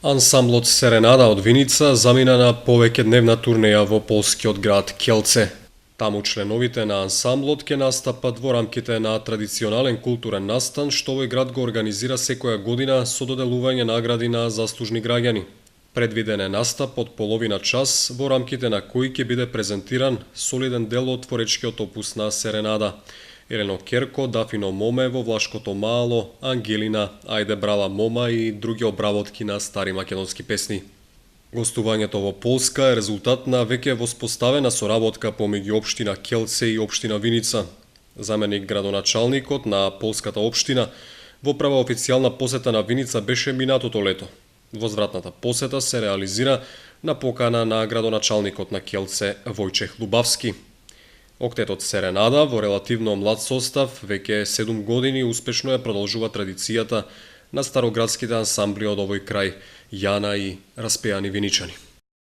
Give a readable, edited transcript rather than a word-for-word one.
Ансамблот Серенада од Виница замина на повеќедневна турнеја во полскиот град Кјелце. Таму членовите на ансамблот ќе настапат во рамките на традиционален културен настан што овој град го организира секоја година со доделување награди на заслужни граѓани. Предвиден е настап од половина час во рамките на кој ќе биде презентиран солиден дел од творечкиот опус на Серенада. Елено Керко, Дафино Моме во Влашкото мало, Ангелина, Ајде брала мома и други обработки на стари македонски песни. Гостувањето во Полска е резултат на веќе воспоставена соработка помеѓу општина Кјелце и општина Виница. Заменик градоначалникот на полската општина во прва официјална посета на Виница беше минатото лето. Возвратната посета се реализира на покана на градоначалникот на Кјелце Војчех Лубавски. Октетот Серенада во релативно млад состав веќе 7 години успешно ја продолжува традицијата на староградските ансамбли од овој крај, Јана и распеани виничани.